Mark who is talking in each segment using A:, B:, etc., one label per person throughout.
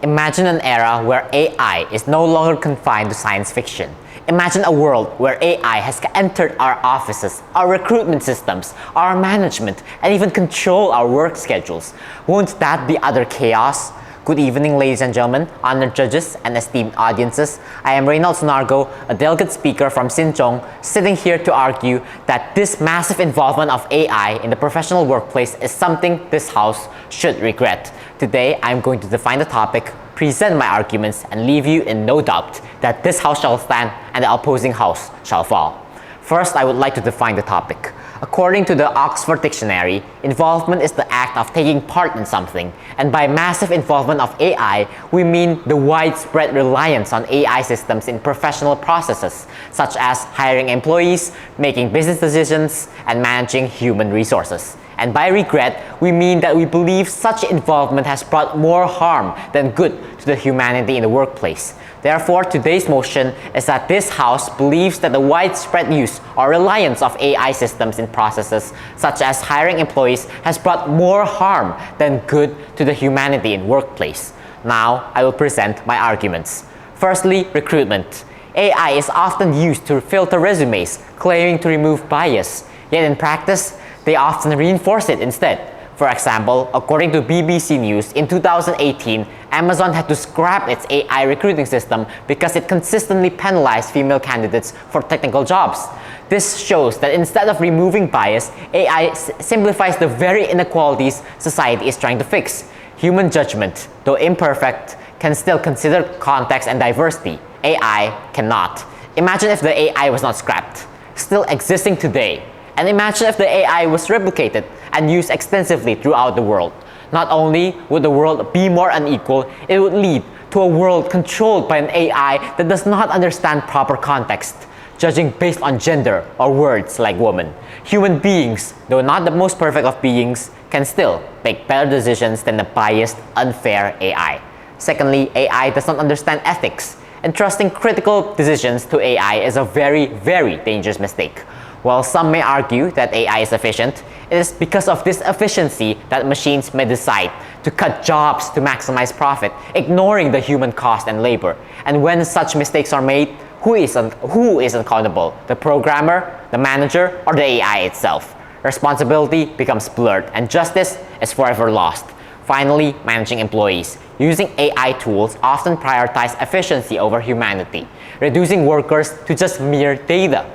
A: Imagine an era where AI is no longer confined to science fiction. Imagine a world where AI has entered our offices, our recruitment systems, our management, and even control our work schedules. Won't that be utter chaos? Good evening, ladies and gentlemen, honored judges, and esteemed audiences. I am Raynald, a delegate speaker from ZHONG, sitting here to argue that this massive involvement of AI in the professional workplace is something this House should regret. Today, I am going to define the topic, present my arguments, and leave you in no doubt that this House shall stand and the opposing House shall fall. First, I would like to define the topic. According to the Oxford Dictionary, involvement is the act of taking part in something, and by massive involvement of AI, we mean the widespread reliance on AI systems in professional processes, such as hiring employees, making business decisions, and managing human resources. And by regret, we mean that we believe such involvement has brought more harm than good to the humanity in the workplace. Therefore, today's motion is that this House believes that the widespread use or reliance of AI systems in processes, such as hiring employees, has brought more harm than good to the humanity in workplace. Now, I will present my arguments. Firstly, recruitment. AI is often used to filter resumes, claiming to remove bias. Yet in practice, they often reinforce it instead. For example, according to BBC News, in 2018, Amazon had to scrap its AI recruiting system because it consistently penalized female candidates for technical jobs. This shows that instead of removing bias, AI simplifies the very inequalities society is trying to fix. Human judgment, though imperfect, can still consider context and diversity. AI cannot. Imagine if the AI was not scrapped, still existing today. And imagine if the AI was replicated and used extensively throughout the world. Not only would the world be more unequal, it would lead to a world controlled by an AI that does not understand proper context, judging based on gender or words like woman. Human beings, though not the most perfect of beings, can still make better decisions than the biased, unfair AI. Secondly, AI does not understand ethics, and trusting critical decisions to AI is a very, very dangerous mistake. While some may argue that AI is efficient, it is because of this efficiency that machines may decide to cut jobs to maximize profit, ignoring the human cost and labor. And when such mistakes are made, who is accountable? The programmer, the manager, or the AI itself? Responsibility becomes blurred, and justice is forever lost. Finally, managing employees. Using AI tools often prioritize efficiency over humanity, reducing workers to just mere data.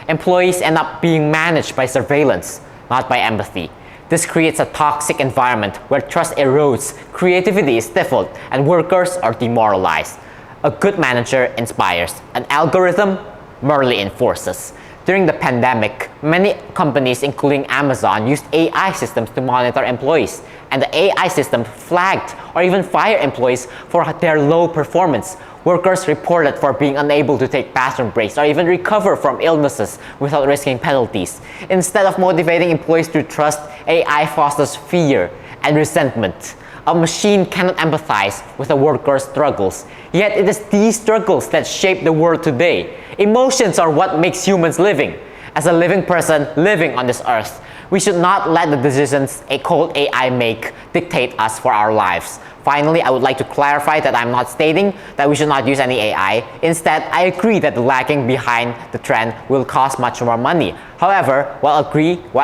A: Employees end up being managed by surveillance, not by empathy. This creates a toxic environment where trust erodes, creativity is stifled, and workers are demoralized. A good manager inspires. An algorithm merely enforces. During the pandemic, many companies, including Amazon, used AI systems to monitor employees, and the AI system flagged or even fired employees for their low performance. Workers reported for being unable to take bathroom breaks or even recover from illnesses without risking penalties. Instead of motivating employees to trust, AI fosters fear and resentment. A machine cannot empathize with a worker's struggles. Yet it is these struggles that shape the world today. Emotions are what makes humans living. As a living person living on this earth, we should not let the decisions a cold AI make dictate us for our lives. Finally, I would like to clarify that I'm not stating that we should not use any AI. Instead, I agree that the lagging behind the trend will cost much more money. However, while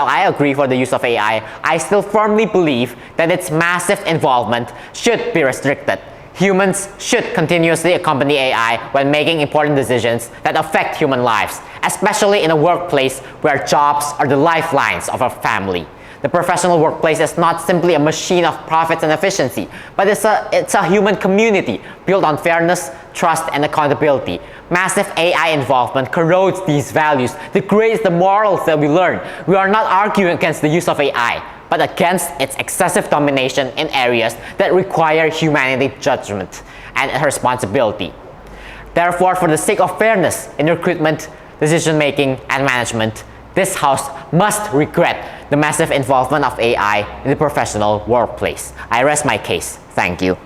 A: I agree for the use of AI, I still firmly believe that its massive involvement should be restricted. Humans should continuously accompany AI when making important decisions that affect human lives, especially in a workplace where jobs are the lifelines of a family. The professional workplace is not simply a machine of profits and efficiency, but it's a human community built on fairness, trust, and accountability. Massive AI involvement corrodes these values, degrades the morals that we learn. We are not arguing against the use of AI, but against its excessive domination in areas that require humanity judgment and responsibility. Therefore, for the sake of fairness in recruitment, decision-making, and management, this House must regret the massive involvement of AI in the professional workplace. I rest my case. Thank you.